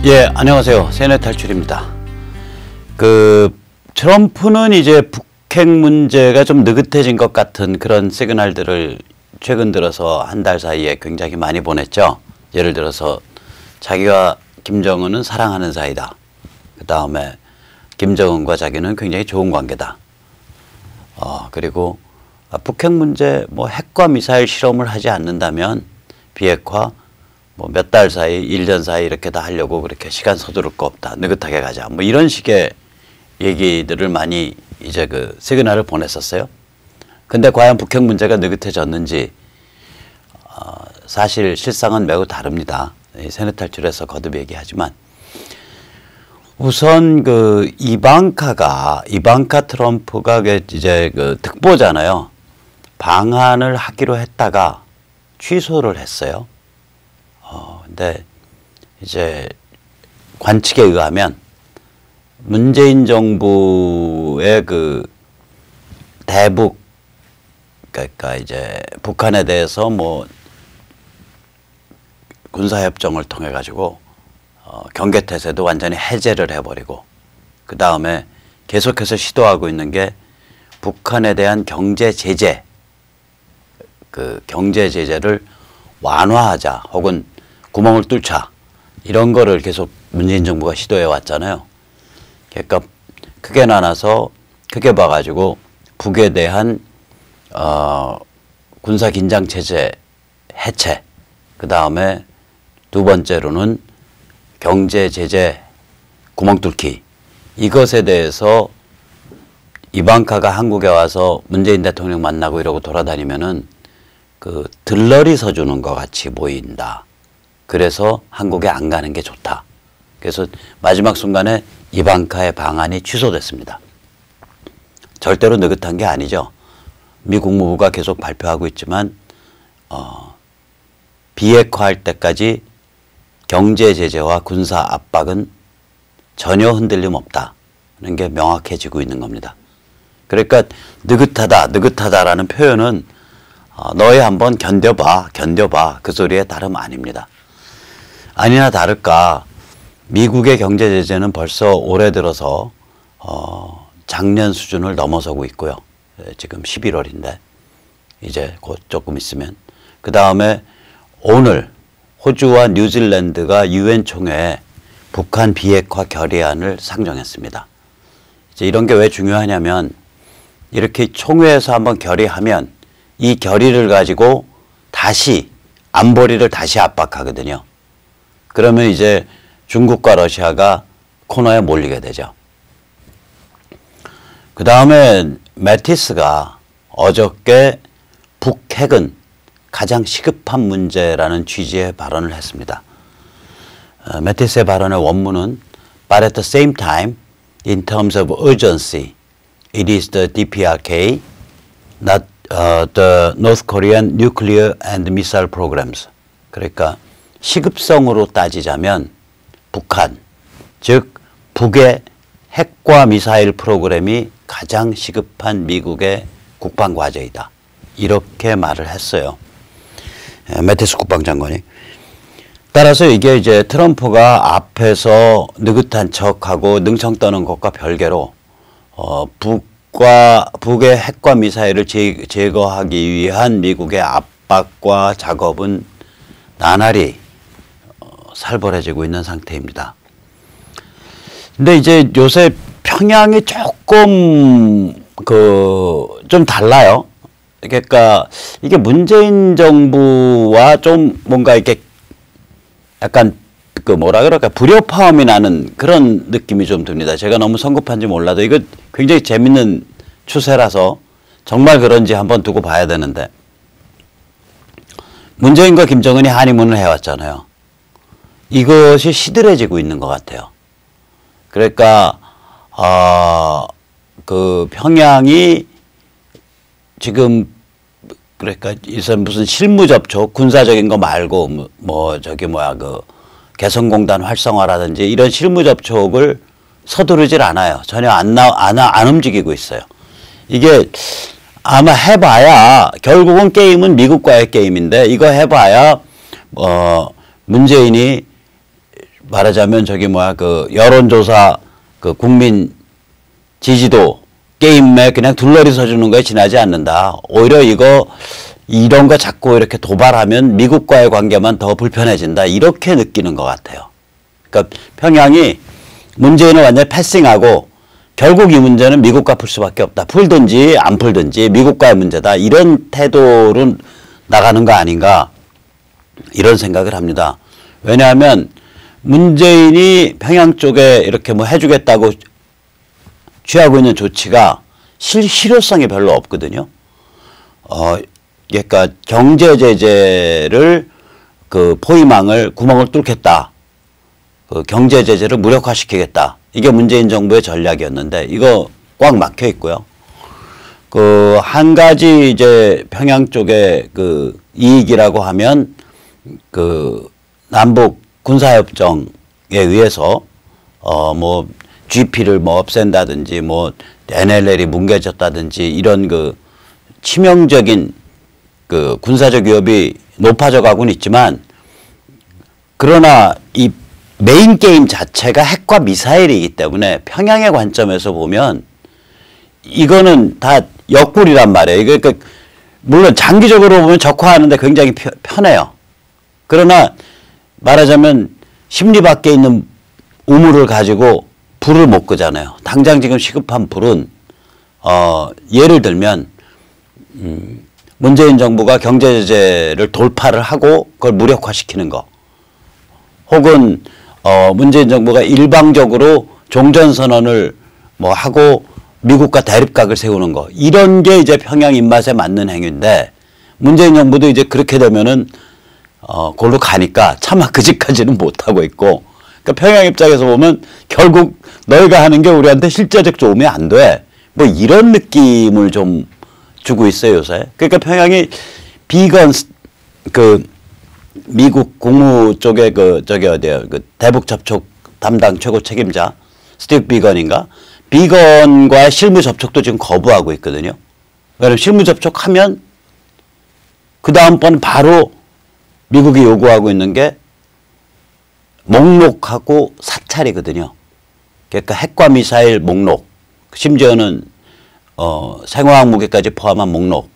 예, 안녕하세요. 세뇌 탈출입니다. 트럼프는 이제 북핵 문제가 좀 느긋해진 것 같은 그런 시그널들을 최근 들어서 한 달 사이에 굉장히 많이 보냈죠. 예를 들어서 자기와 김정은은 사랑하는 사이다. 그 다음에 김정은과 자기는 굉장히 좋은 관계다. 그리고 북핵 문제 뭐 핵과 미사일 실험을 하지 않는다면 비핵화 뭐 몇 달 사이, 1년 사이 이렇게 다 하려고 그렇게 시간 서두를 거 없다. 느긋하게 가자. 뭐 이런 식의 얘기들을 많이 이제 시그널을 보냈었어요. 근데 과연 북핵 문제가 느긋해졌는지 사실 실상은 매우 다릅니다. 세뇌 탈출에서 거듭 얘기하지만 우선 이방카 트럼프가 이제 특보잖아요. 방한을 하기로 했다가 취소를 했어요. 근데 이제 관측에 의하면 문재인 정부의 대북 그러니까 이제 북한에 대해서 뭐 군사협정을 통해 가지고 경계태세도 완전히 해제를 해버리고 그 다음에 계속해서 시도하고 있는 게 북한에 대한 경제 제재 경제 제재를 완화하자 혹은 구멍을 뚫자 이런 거를 계속 문재인 정부가 시도해 왔잖아요. 그러니까 크게 나눠서 크게 봐가지고 북에 대한 군사 긴장 체제 해체 그 다음에 두 번째로는 경제 제재 구멍 뚫기 이것에 대해서 이방카가 한국에 와서 문재인 대통령 만나고 이러고 돌아다니면은 들러리 서주는 것 같이 보인다. 그래서 한국에 안 가는 게 좋다. 그래서 마지막 순간에 이방카의 방한이 취소됐습니다. 절대로 느긋한 게 아니죠. 미 국무부가 계속 발표하고 있지만 비핵화할 때까지 경제 제재와 군사 압박은 전혀 흔들림 없다는 게 명확해지고 있는 겁니다. 그러니까 느긋하다라는 표현은 너희 한번 견뎌봐 그 소리의 다름 아닙니다. 아니나 다를까 미국의 경제 제재는 벌써 올해 들어서 작년 수준을 넘어서고 있고요. 지금 11월인데 이제 곧 조금 있으면 그 다음에 오늘 호주와 뉴질랜드가 유엔 총회에 북한 비핵화 결의안을 상정했습니다. 이제 이런 게 왜 중요하냐면 이렇게 총회에서 한번 결의하면 이 결의를 가지고 다시 안보리를 다시 압박하거든요. 그러면 이제 중국과 러시아가 코너에 몰리게 되죠. 그 다음에 매티스가 어저께 북핵은 가장 시급한 문제라는 취지의 발언을 했습니다. 매티스의 발언의 원문은 But at the same time, in terms of urgency, it is the DPRK, not the North Korean nuclear and missile programs. 그러니까 시급성으로 따지자면 북한, 즉 북의 핵과 미사일 프로그램이 가장 시급한 미국의 국방 과제이다. 이렇게 말을 했어요. 매티스 국방장관이. 따라서 이게 이제 트럼프가 앞에서 느긋한 척하고 능청 떠는 것과 별개로 북의 핵과 미사일을 제거하기 위한 미국의 압박과 작업은 나날이 살벌해지고 있는 상태입니다. 근데 이제 요새 평양이 조금 좀 달라요. 그러니까 이게 문재인 정부와 좀 뭔가 이렇게 약간 뭐라 그럴까 불협화음이 나는 그런 느낌이 좀 듭니다. 제가 너무 성급한지 몰라도 이거 굉장히 재밌는 추세라서 정말 그런지 한번 두고 봐야 되는데 문재인과 김정은이 한이문을 해왔잖아요. 이것이 시들해지고 있는 것 같아요. 그러니까 평양이 지금 그러니까 무슨 실무 접촉 군사적인 거 말고 개성공단 활성화라든지 이런 실무 접촉을 서두르질 않아요. 전혀 안 움직이고 있어요. 이게 아마 해봐야 결국은 게임은 미국과의 게임인데 이거 해봐야 문재인이 말하자면 저기 뭐야 그 여론조사 그 국민 지지도 게임에 그냥 둘러리 서주는 거에 지나지 않는다. 오히려 이런 거 자꾸 이렇게 도발하면 미국과의 관계만 더 불편해진다. 이렇게 느끼는 것 같아요. 그러니까 평양이 문재인을 완전히 패싱하고 결국 이 문제는 미국과 풀 수밖에 없다. 풀든지 안 풀든지 미국과의 문제다. 이런 태도로 나가는 거 아닌가 이런 생각을 합니다. 왜냐하면 문재인이 평양 쪽에 이렇게 뭐 해주겠다고 취하고 있는 조치가 실효성이 별로 없거든요. 그러니까 경제 제재를 그 포위망을 구멍을 뚫겠다. 그 경제 제재를 무력화시키겠다. 이게 문재인 정부의 전략이었는데 이거 꽉 막혀 있고요. 그 한 가지 이제 평양 쪽에 그 이익이라고 하면 그 남북 군사협정에 의해서 뭐 GP를 뭐 없앤다든지 뭐 NLL이 뭉개졌다든지 이런 그 치명적인 그 군사적 위협이 높아져 가고는 있지만 그러나 이 메인 게임 자체가 핵과 미사일이기 때문에 평양의 관점에서 보면 이거는 다 역불이란 말이에요. 그러니까 물론 장기적으로 보면 적화하는데 굉장히 편해요. 그러나 말하자면 심리 밖에 있는 우물을 가지고 불을 못 끄잖아요. 당장 지금 시급한 불은 예를 들면 문재인 정부가 경제 제재를 돌파를 하고 그걸 무력화시키는 거 혹은 문재인 정부가 일방적으로 종전선언을 뭐 하고 미국과 대립각을 세우는 거 이런 게 이제 평양 입맛에 맞는 행위인데 문재인 정부도 이제 그렇게 되면은 골로 가니까 차마 그 집까지는 못하고 있고 그러니까 평양 입장에서 보면 결국 너희가 하는 게 우리한테 실제적 도움이 안 돼. 뭐 이런 느낌을 좀 주고 있어요 요새. 그러니까 평양이 비건 그 미국 국무 쪽에 그 저기 어디야 그 대북 접촉 담당 최고 책임자 스티브 비건인가 비건과의 실무 접촉도 지금 거부하고 있거든요. 왜냐하면 실무 접촉하면 그 다음번 바로 미국이 요구하고 있는 게 목록하고 사찰이거든요. 그러니까 핵과 미사일 목록 심지어는 생화학 무기까지 포함한 목록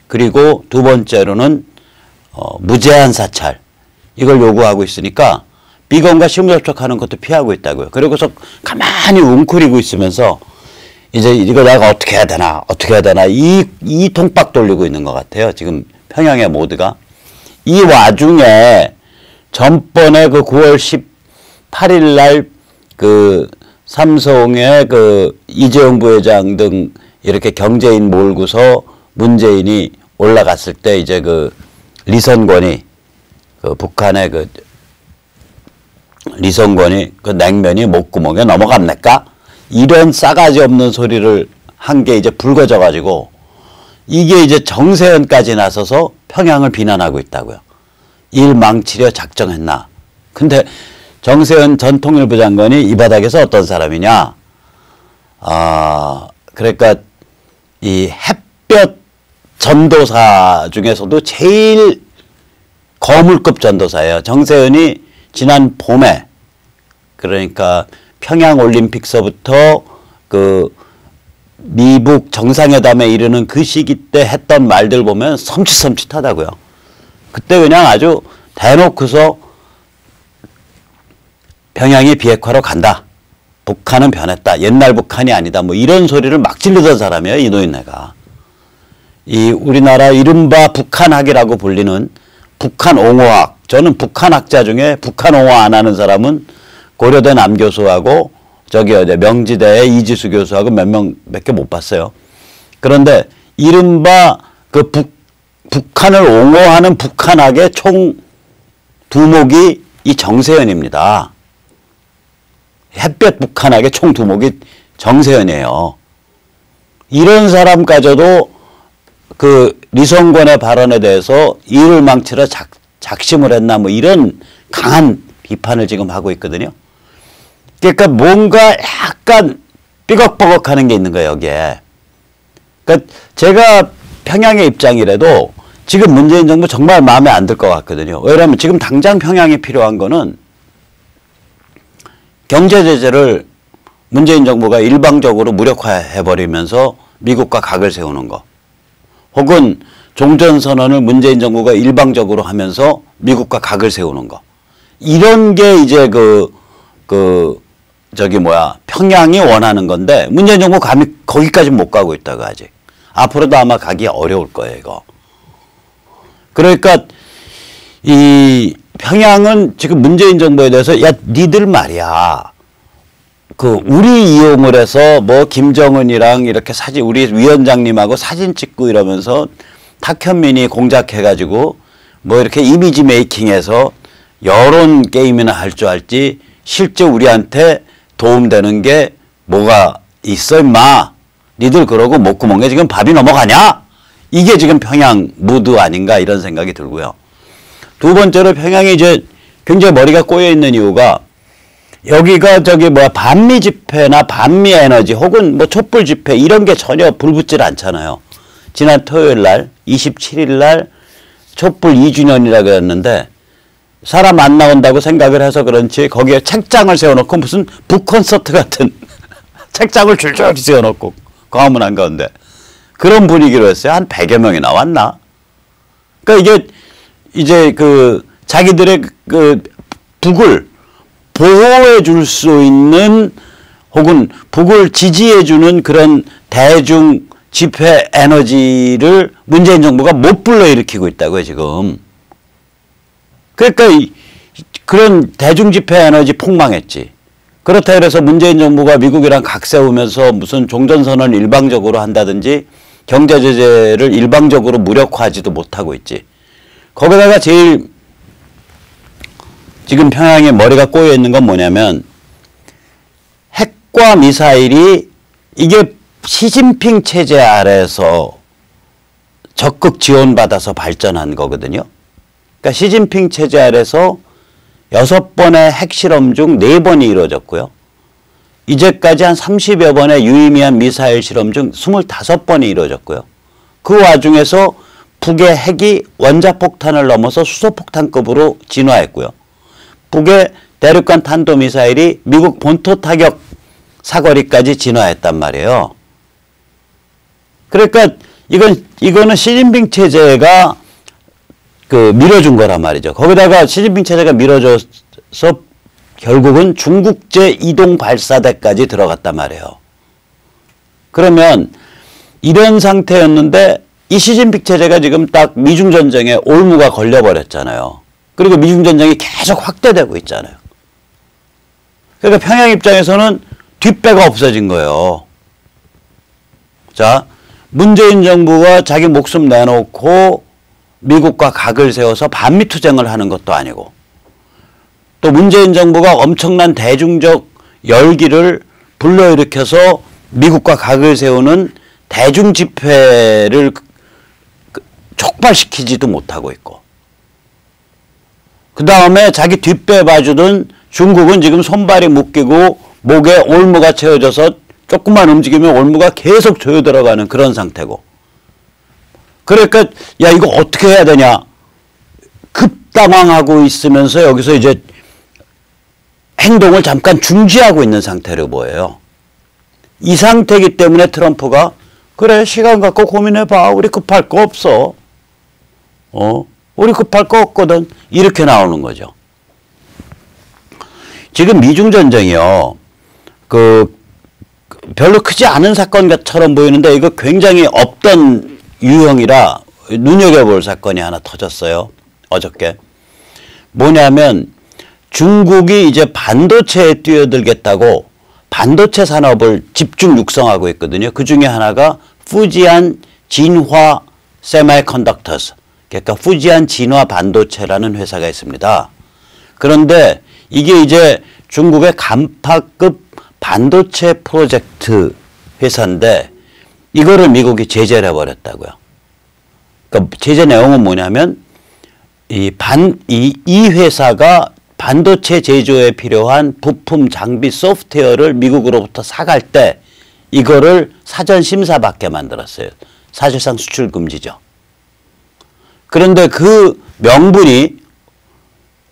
그리고 두 번째로는 무제한 사찰 이걸 요구하고 있으니까 비건과 실무 접촉하는 것도 피하고 있다고요. 그리고서 가만히 웅크리고 있으면서 이제 이거 내가 어떻게 해야 되나 이 통박 돌리고 있는 것 같아요. 지금 평양의 모두가. 이 와중에 전번에 그 9월 18일 날 그 삼성의 그 이재용 부회장 등 이렇게 경제인 몰고서 문재인이 올라갔을 때 이제 그 리선권이 그 북한의 그 리선권이 그 냉면이 목구멍에 넘어갑니까? 이런 싸가지 없는 소리를 한 게 이제 불거져 가지고 이게 이제 정세현까지 나서서 평양을 비난하고 있다고요. 일 망치려 작정했나. 근데 정세현 전 통일부 장관이 이 바닥에서 어떤 사람이냐. 그러니까 이 햇볕 전도사 중에서도 제일 거물급 전도사예요. 정세현이 지난 봄에 그러니까 평양올림픽서부터 그 미북 정상회담에 이르는 그 시기 때 했던 말들 보면 섬찟섬찟하다고요. 그때 그냥 아주 대놓고서 평양이 비핵화로 간다. 북한은 변했다. 옛날 북한이 아니다. 뭐 이런 소리를 막 질르던 사람이에요. 이 노인네가. 이 우리나라 이른바 북한학이라고 불리는 북한옹호학. 저는 북한학자 중에 북한옹호 안 하는 사람은 고려대 남교수하고 저기 어디 명지대의 이지수 교수하고 몇 개 못 봤어요. 그런데 이른바 그 북한을 옹호하는 북한학의 총 두목이 이 정세현입니다. 햇볕 북한학의 총 두목이 정세현이에요. 이런 사람까지도 그 리성권의 발언에 대해서 일을 망치러 작심을 했나 뭐 이런 강한 비판을 지금 하고 있거든요. 그러니까 뭔가 약간 삐걱버걱하는 게 있는 거예요, 여기에. 그러니까 제가 평양의 입장이라도 지금 문재인 정부 정말 마음에 안 들 것 같거든요. 왜냐하면 지금 당장 평양에 필요한 거는 경제 제재를 문재인 정부가 일방적으로 무력화해버리면서 미국과 각을 세우는 거, 혹은 종전선언을 문재인 정부가 일방적으로 하면서 미국과 각을 세우는 거, 이런 게 이제 평양이 원하는 건데 문재인 정부 감히 거기까지 못 가고 있다고 아직. 앞으로도 아마 가기 어려울 거예요, 이거. 그러니까 이 평양은 지금 문재인 정부에 대해서 야, 니들 말이야. 우리 이용을 해서 뭐 김정은이랑 이렇게 우리 위원장님하고 사진 찍고 이러면서 탁현민이 공작해가지고 뭐 이렇게 이미지 메이킹해서 여론 게임이나 할 줄 알지 실제 우리한테 도움되는 게 뭐가 있어 임마. 니들 그러고 목구멍에 지금 밥이 넘어가냐? 이게 지금 평양 무드 아닌가 이런 생각이 들고요. 두 번째로 평양이 이제 굉장히 머리가 꼬여 있는 이유가 여기가 반미 집회나 반미 에너지 혹은 뭐 촛불 집회 이런 게 전혀 불붙질 않잖아요. 지난 토요일 날 27일 날 촛불 2주년이라고 했는데 사람 안 나온다고 생각을 해서 그런지 거기에 책장을 세워놓고 무슨 북콘서트 같은 책장을 줄줄이 세워놓고 광화문 한가운데 그런 분위기로 했어요. 한 100여 명이 나왔나? 그러니까 이게 이제 자기들의 북을 보호해 줄 수 있는 혹은 북을 지지해 주는 그런 대중 집회 에너지를 문재인 정부가 못 불러일으키고 있다고요, 지금. 그러니까 그런 대중 집회 에너지 폭망했지. 그렇다 해서 문재인 정부가 미국이랑 각 세우면서 무슨 종전선언을 일방적으로 한다든지 경제 제재를 일방적으로 무력화하지도 못하고 있지. 거기다가 제일 지금 평양에 머리가 꼬여 있는 건 뭐냐면 핵과 미사일이 이게 시진핑 체제 아래에서 적극 지원받아서 발전한 거거든요. 그러니까 시진핑 체제 아래에서 6번의 핵실험 중 4번이 이루어졌고요. 이제까지 한 30여 번의 유의미한 미사일 실험 중 25번이 이루어졌고요. 그 와중에서 북의 핵이 원자폭탄을 넘어서 수소폭탄급으로 진화했고요. 북의 대륙간 탄도미사일이 미국 본토 타격 사거리까지 진화했단 말이에요. 그러니까 이거는 시진핑 체제가 밀어준 거란 말이죠. 거기다가 시진핑 체제가 밀어줘서 결국은 중국제 이동 발사대까지 들어갔단 말이에요. 그러면 이런 상태였는데 이 시진핑 체제가 지금 딱 미중 전쟁에 올무가 걸려버렸잖아요. 그리고 미중 전쟁이 계속 확대되고 있잖아요. 그러니까 평양 입장에서는 뒷배가 없어진 거예요. 자, 문재인 정부가 자기 목숨 내놓고 미국과 각을 세워서 반미 투쟁을 하는 것도 아니고 또 문재인 정부가 엄청난 대중적 열기를 불러일으켜서 미국과 각을 세우는 대중 집회를 촉발시키지도 못하고 있고 그 다음에 자기 뒷배 봐주던 중국은 지금 손발이 묶이고 목에 올무가 채워져서 조금만 움직이면 올무가 계속 조여 들어가는 그런 상태고 그러니까 야 이거 어떻게 해야 되냐 급당황하고 있으면서 여기서 이제 행동을 잠깐 중지하고 있는 상태로 보여요. 이 상태이기 때문에 트럼프가 그래 시간 갖고 고민해봐 우리 급할 거 없어 우리 급할 거 없거든 이렇게 나오는 거죠. 지금 미중 전쟁이요 별로 크지 않은 사건처럼 보이는데 이거 굉장히 없던 유형이라 눈여겨볼 사건이 하나 터졌어요. 어저께. 뭐냐면 중국이 이제 반도체에 뛰어들겠다고 반도체 산업을 집중 육성하고 있거든요. 그 중에 하나가 푸지안 진화 세미컨덕터스 그러니까 푸지안 진화 반도체라는 회사가 있습니다. 그런데 이게 이제 중국의 간파급 반도체 프로젝트 회사인데 이거를 미국이 제재를 해버렸다고요. 그러니까 제재 내용은 뭐냐면 이 회사가 반도체 제조에 필요한 부품, 장비, 소프트웨어를 미국으로부터 사갈 때 이거를 사전 심사받게 만들었어요. 사실상 수출 금지죠. 그런데 그 명분이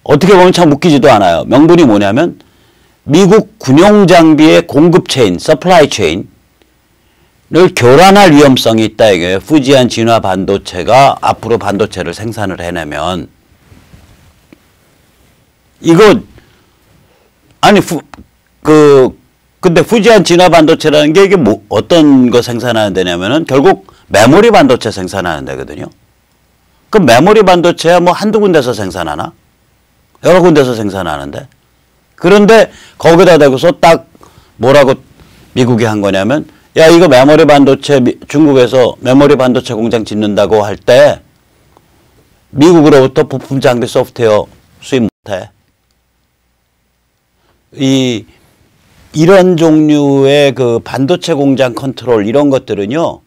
어떻게 보면 참 웃기지도 않아요. 명분이 뭐냐면 미국 군용 장비의 공급 체인, 서플라이 체인을 교란할 위험성이 있다 이게 후지안 진화 반도체가 앞으로 반도체를 생산을 해내면 이거 아니 근데 후지안 진화 반도체라는 게 이게 뭐 어떤 거 생산하는 데냐면은 결국 메모리 반도체 생산하는 데거든요. 그 메모리 반도체야 뭐 한두 군데서 생산하나? 여러 군데서 생산하는데. 그런데 거기다 대고서 딱 뭐라고 미국이 한 거냐면 야 이거 메모리 반도체 중국에서 메모리 반도체 공장 짓는다고 할 때 미국으로부터 부품 장비 소프트웨어 수입 못해. 이런 종류의 그 반도체 공장 컨트롤 이런 것들은요.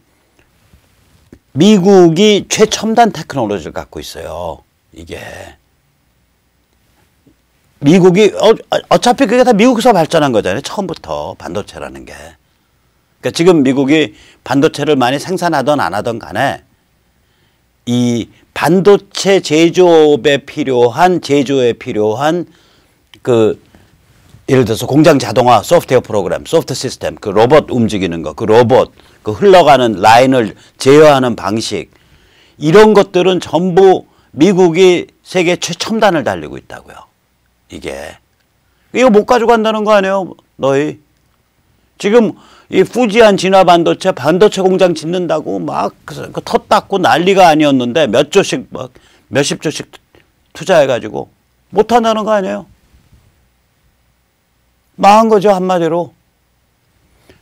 미국이 최첨단 테크놀로지를 갖고 있어요. 이게. 미국이 어차피 그게 다 미국에서 발전한 거잖아요. 처음부터 반도체라는 게. 그러니까 지금 미국이 반도체를 많이 생산하던 안 하던 간에 이 반도체 제조에 필요한 그 예를 들어서 공장 자동화 소프트웨어 프로그램, 소프트 시스템, 그 로봇 움직이는 거, 그 로봇, 그 흘러가는 라인을 제어하는 방식 이런 것들은 전부 미국이 세계 최첨단을 달리고 있다고요. 이게. 이거 못 가져간다는 거 아니에요, 너희. 지금 이 후지안 진화 반도체 공장 짓는다고 막 그 텄 닦고 난리가 아니었는데 몇 조씩 막 몇십 조씩 투자해가지고 못 한다는 거 아니에요. 망한 거죠, 한마디로.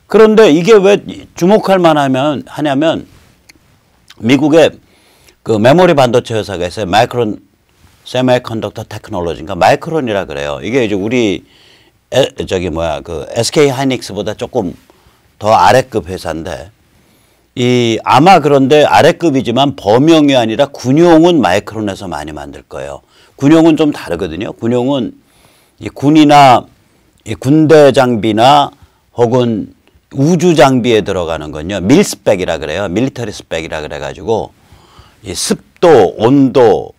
그런데 이게 왜 주목할 하냐면 미국의 그 메모리 반도체 회사가 있어요. 마이크론 세미컨덕터 테크놀로지인가 마이크론이라 그래요. 이게 이제 우리 그 SK 하이닉스보다 조금 더 아래급 회사인데 아마 그런데 아래급이지만 범용이 아니라 군용은 마이크론에서 많이 만들 거예요. 군용은 좀 다르거든요. 군용은 이 군이나 이 군대 장비나 혹은 우주 장비에 들어가는 건요. 밀스펙이라 그래요. 밀리터리 스펙이라 그래가지고 이 습도, 온도,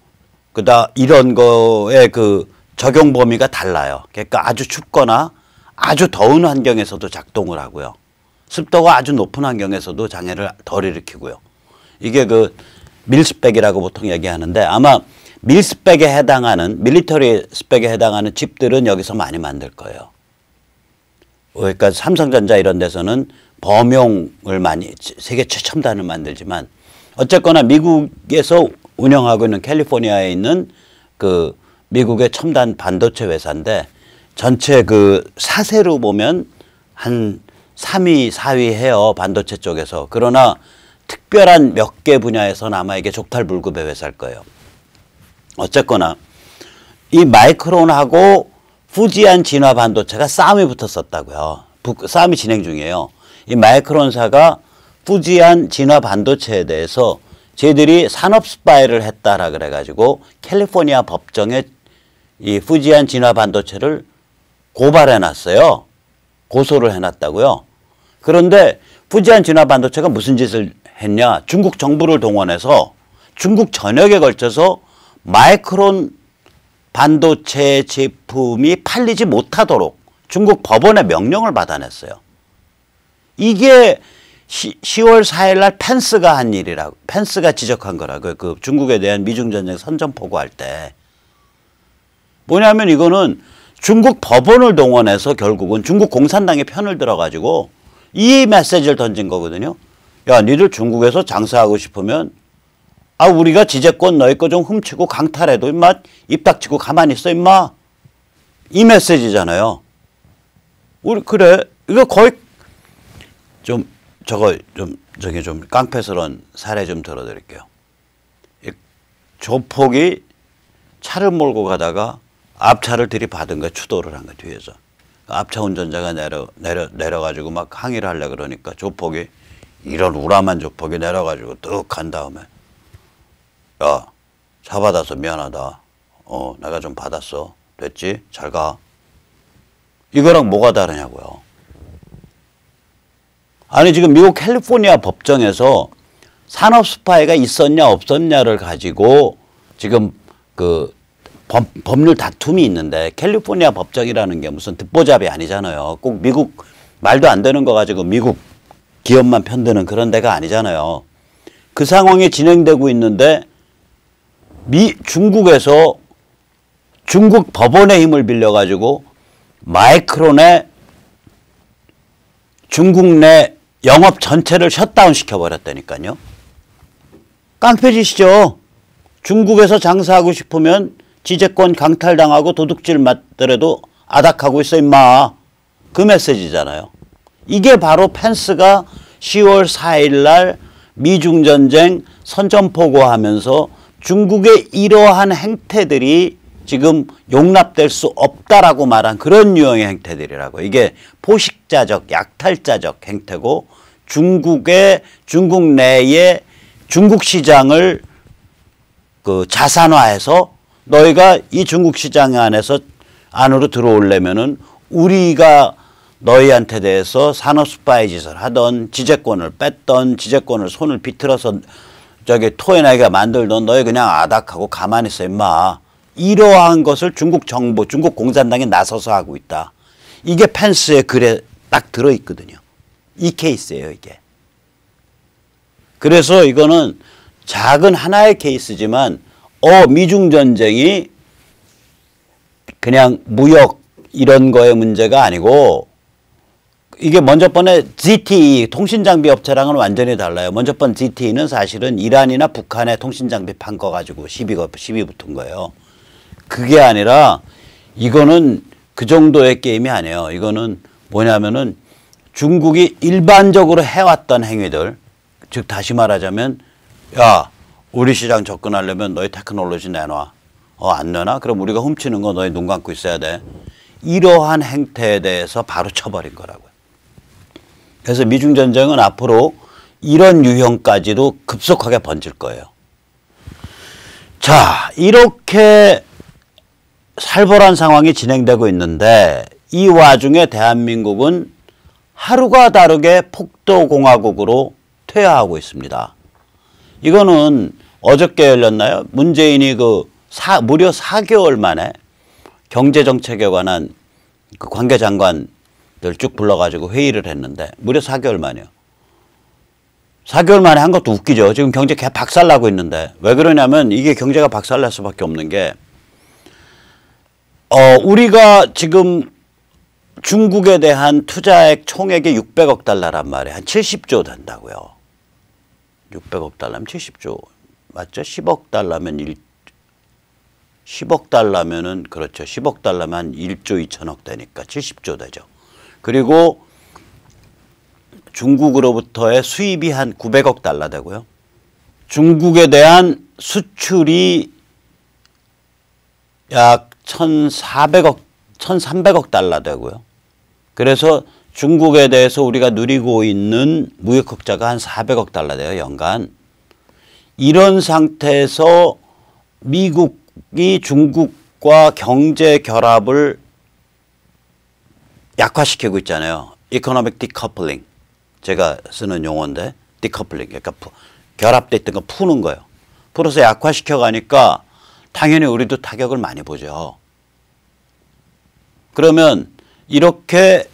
이런 거에 그 적용 범위가 달라요. 그러니까 아주 춥거나 아주 더운 환경에서도 작동을 하고요. 습도가 아주 높은 환경에서도 장애를 덜 일으키고요. 이게 그 밀스펙이라고 보통 얘기하는데 아마 밀스펙에 해당하는 밀리터리 스펙에 해당하는 칩들은 여기서 많이 만들 거예요. 그러니까 삼성전자 이런 데서는 범용을 많이 세계 최첨단을 만들지만 어쨌거나 미국에서 운영하고 있는 캘리포니아에 있는 그 미국의 첨단 반도체 회사인데 전체 그 사세로 보면 한 3위, 4위 해요. 반도체 쪽에서. 그러나 특별한 몇 개 분야에서는 아마 이게 족탈불급의 회사일 거예요. 어쨌거나 이 마이크론하고 후지안 진화 반도체가 싸움이 붙었었다고요. 싸움이 진행 중이에요. 이 마이크론사가 후지안 진화 반도체에 대해서 쟤들이 산업 스파이를 했다라 그래가지고 캘리포니아 법정에 이 후지안 진화 반도체를 고발해놨어요. 고소를 해놨다고요. 그런데 후지안 진화 반도체가 무슨 짓을 했냐. 중국 정부를 동원해서 중국 전역에 걸쳐서 마이크론 반도체 제품이 팔리지 못하도록 중국 법원의 명령을 받아냈어요. 이게 10월 4일 날 펜스가 한 일이라고, 펜스가 지적한 거라고요. 그 중국에 대한 미중전쟁 선전포고할 때. 뭐냐면 이거는 중국 법원을 동원해서 결국은 중국 공산당의 편을 들어가지고 이 메시지를 던진 거거든요. 야, 니들 중국에서 장사하고 싶으면 우리가 지재권 너희 거 좀 훔치고 강탈해도 임마 입 닥치고 가만히 있어 임마. 이 메시지잖아요. 우리 그래 이거 거의 좀 깡패스러운 사례 좀 들어드릴게요. 조폭이 차를 몰고 가다가 앞차를 들이받은 거야. 추돌을 한 거야 뒤에서. 앞차 운전자가 내려가지고 막 항의를 하려 그러니까 조폭이 이런 우람한 조폭이 내려가지고 뚝 간 다음에 야, 차 받아서 미안하다. 내가 좀 받았어. 됐지? 잘 가. 이거랑 뭐가 다르냐고요. 아니 지금 미국 캘리포니아 법정에서 산업 스파이가 있었냐 없었냐를 가지고 지금 그 법률 다툼이 있는데 캘리포니아 법정이라는 게 무슨 듣보잡이 아니잖아요. 꼭 미국 말도 안 되는 거 가지고 미국 기업만 편드는 그런 데가 아니잖아요. 그 상황이 진행되고 있는데 중국에서 중국 법원의 힘을 빌려가지고 마이크론의 중국 내 영업 전체를 셧다운 시켜버렸다니까요. 깡패짓이죠. 중국에서 장사하고 싶으면 지재권 강탈당하고 도둑질 맞더라도 아닥하고 있어 임마. 그 메시지잖아요. 이게 바로 펜스가 10월 4일 날 미중전쟁 선전포고하면서 중국의 이러한 행태들이 지금 용납될 수 없다라고 말한 그런 유형의 행태들이라고. 이게 포식자적, 약탈자적 행태고 중국 내의 중국 시장을 자산화해서 너희가 이 중국 시장 안으로 들어오려면은 우리가 너희한테 대해서 산업 스파이 짓을 하던 지재권을 뺐던 지재권을 손을 비틀어서 토해내게 만들던 너희 그냥 아닥하고 가만히 있어 임마. 이러한 것을 중국 정부, 중국 공산당이 나서서 하고 있다. 이게 펜스의 글에 딱 들어있거든요. 이 케이스예요, 이게. 그래서 이거는 작은 하나의 케이스지만 미중 전쟁이 그냥 무역 이런 거의 문제가 아니고 이게 먼저 번에 ZTE 통신장비 업체랑은 완전히 달라요. 먼저 번 ZTE는 사실은 이란이나 북한의 통신장비 판 거 가지고 시비 붙은 거예요. 그게 아니라 이거는 그 정도의 게임이 아니에요. 이거는 뭐냐면은 중국이 일반적으로 해왔던 행위들, 즉 다시 말하자면 야 우리 시장 접근하려면 너희 테크놀로지 내놔. 안 내놔? 그럼 우리가 훔치는 거 너희 눈 감고 있어야 돼. 이러한 행태에 대해서 바로 쳐버린 거라고요. 그래서 미중전쟁은 앞으로 이런 유형까지도 급속하게 번질 거예요. 자, 이렇게 살벌한 상황이 진행되고 있는데 이 와중에 대한민국은 하루가 다르게 폭도공화국으로 퇴화하고 있습니다. 이거는 어저께 열렸나요? 문재인이 무려 4개월 만에 경제정책에 관한 그 관계장관들 쭉 불러가지고 회의를 했는데 무려 4개월 만이요. 4개월 만에 한 것도 웃기죠. 지금 경제 개 박살나고 있는데 왜 그러냐면 이게 경제가 박살날 수밖에 없는 게 우리가 지금 중국에 대한 투자액 총액이 600억 달러란 말이에요. 한 70조 된다고요. 600억 달러면 70조 맞죠? 10억 달러면 10억 달러면은 그렇죠. 10억 달러면 한 1조 2천억 되니까 70조 되죠. 그리고 중국으로부터의 수입이 한 900억 달러 되고요. 중국에 대한 수출이 약 1,300억 달러 되고요. 그래서 중국에 대해서 우리가 누리고 있는 무역 흑자가 한 400억 달러 돼요, 연간. 이런 상태에서 미국이 중국과 경제 결합을 약화시키고 있잖아요. 이코노믹 디커플링. 제가 쓰는 용어인데 디커플링. 그러니까 결합돼 있던 거 푸는 거예요. 풀어서 약화시켜 가니까 당연히 우리도 타격을 많이 보죠. 그러면 이렇게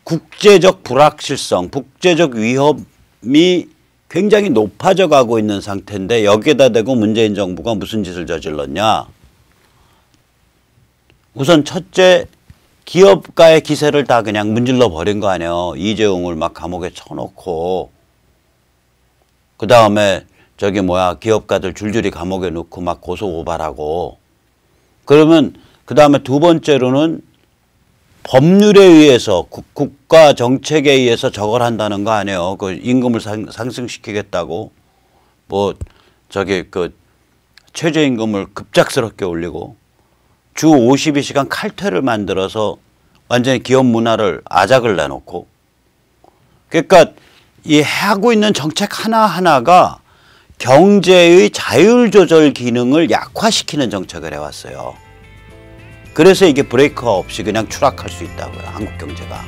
국제적 불확실성, 국제적 위험이 굉장히 높아져 가고 있는 상태인데 여기에다 대고 문재인 정부가 무슨 짓을 저질렀냐. 우선 첫째, 기업가의 기세를 다 그냥 문질러 버린 거 아니에요. 이재용을 막 감옥에 쳐놓고 그 다음에 기업가들 줄줄이 감옥에 넣고 막 고소고발하고 그러면 그 다음에 두 번째로는 법률에 의해서 국가 정책에 의해서 저걸 한다는 거 아니에요. 그 임금을 상승시키겠다고 최저임금을 급작스럽게 올리고 주 52시간 칼퇴를 만들어서 완전히 기업 문화를 아작을 내놓고 그러니까 이 하고 있는 정책 하나하나가 경제의 자율조절 기능을 약화시키는 정책을 해왔어요. 그래서 이게 브레이크가 없이 그냥 추락할 수 있다고요. 한국 경제가.